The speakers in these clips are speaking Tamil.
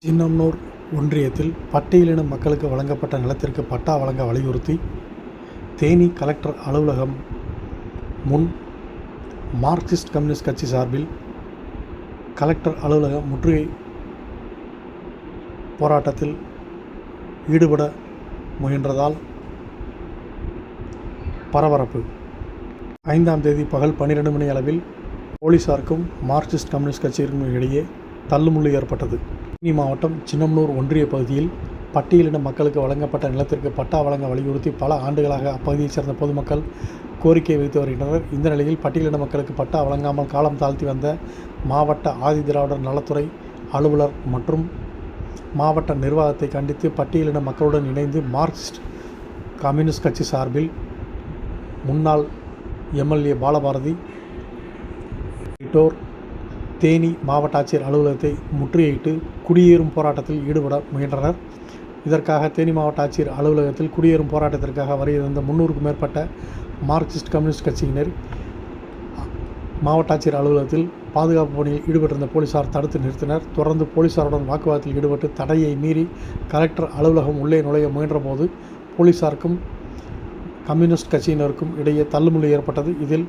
சின்னமனூர் ஒன்றியத்தில் பட்டியலின மக்களுக்கு வழங்கப்பட்ட நிலத்திற்கு பட்டா வழங்க வலியுறுத்தி தேனி கலெக்டர் அலுவலகம் முன் மார்க்சிஸ்ட் கம்யூனிஸ்ட் கட்சி சார்பில் கலெக்டர் அலுவலக முற்றுகை போராட்டத்தில் ஈடுபட முயன்றதால் பரபரப்பு. 5ஆம் தேதி பகல் 12 மணி அளவில் போலீசாருக்கும் மார்க்சிஸ்ட் கம்யூனிஸ்ட் கட்சியினருக்கும் இடையே தள்ளுமுள்ளு ஏற்பட்டது. தேனி மாவட்டம் சின்னமனூர் ஒன்றிய பகுதியில் பட்டியலின மக்களுக்கு வழங்கப்பட்ட நிலத்திற்கு பட்டா வழங்க வலியுறுத்தி பல ஆண்டுகளாக அப்பகுதியைச் சேர்ந்த பொதுமக்கள் கோரிக்கை வைத்து வருகின்றனர். இந்த நிலையில் பட்டியலின மக்களுக்கு பட்டா வழங்காமல் காலம் தாழ்த்தி வந்த மாவட்ட ஆதிதிராவிடர் நலத்துறை அலுவலர் மற்றும் மாவட்ட நிர்வாகத்தை கண்டித்து பட்டியலின மக்களுடன் இணைந்து மார்க்சிஸ்ட் கம்யூனிஸ்ட் கட்சி சார்பில் முன்னாள் எம்எல்ஏ பாலபாரதி உள்ளிட்டோர் தேனி மாவட்ட ஆட்சியர் அலுவலகத்தை முற்றுகையிட்டு குடியேறும் போராட்டத்தில் ஈடுபட முயன்றனர். இதற்காக தேனி மாவட்ட ஆட்சியர் அலுவலகத்தில் குடியேறும் போராட்டத்திற்காக வருகின்ற 300க்கும் மேற்பட்ட மார்க்சிஸ்ட் கம்யூனிஸ்ட் கட்சியினர் மாவட்ட ஆட்சியர் அலுவலகத்தில் பாதுகாப்பு பணியில் ஈடுபட்டிருந்த போலீசார் தடுத்து நிறுத்தினர். தொடர்ந்து போலீசாருடன் வாக்குவாதத்தில் ஈடுபட்டு தடையை மீறி கலெக்டர் அலுவலகம் உள்ளே நுழைய முயன்றபோது போலீசாருக்கும் கம்யூனிஸ்ட் கட்சியினருக்கும் இடையே தள்ளுமுள்ளு ஏற்பட்டது. இதில்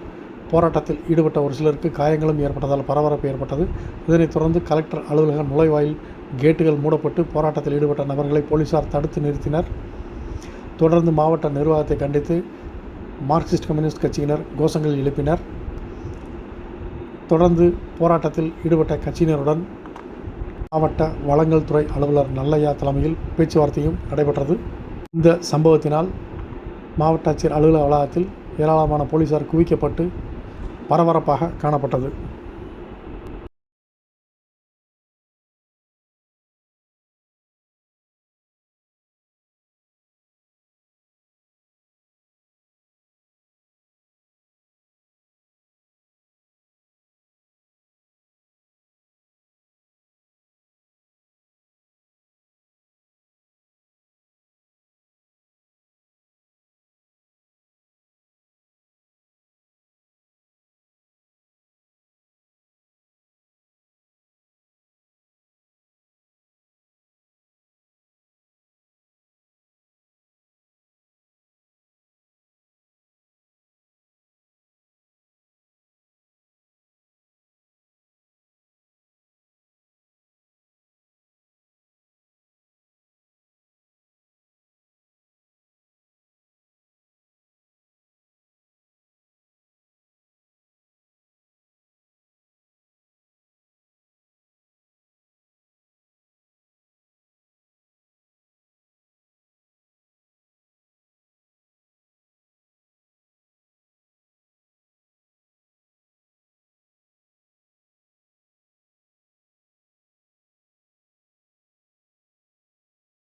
போராட்டத்தில் ஈடுபட்ட ஒரு சிலருக்கு காயங்களும் ஏற்பட்டதால் பரபரப்பு ஏற்பட்டது. இதனைத் தொடர்ந்து கலெக்டர் அலுவலக நுழைவாயில் கேட்டுகள் மூடப்பட்டு போராட்டத்தில் ஈடுபட்ட நபர்களை போலீசார் தடுத்து நிறுத்தினர். தொடர்ந்து மாவட்ட நிர்வாகத்தை கண்டித்து மார்க்சிஸ்ட் கம்யூனிஸ்ட் கட்சியினர் கோஷங்கள் எழுப்பினர். தொடர்ந்து போராட்டத்தில் ஈடுபட்ட கட்சியினருடன் மாவட்ட வழங்கல் துறை அலுவலர் நல்லையா தலைமையில் பேச்சுவார்த்தையும் நடைபெற்றது. இந்த சம்பவத்தினால் மாவட்ட ஆட்சியர் அலுவலக வளாகத்தில் ஏராளமான போலீசார் குவிக்கப்பட்டு பரபரப்பாக காணப்பட்டது.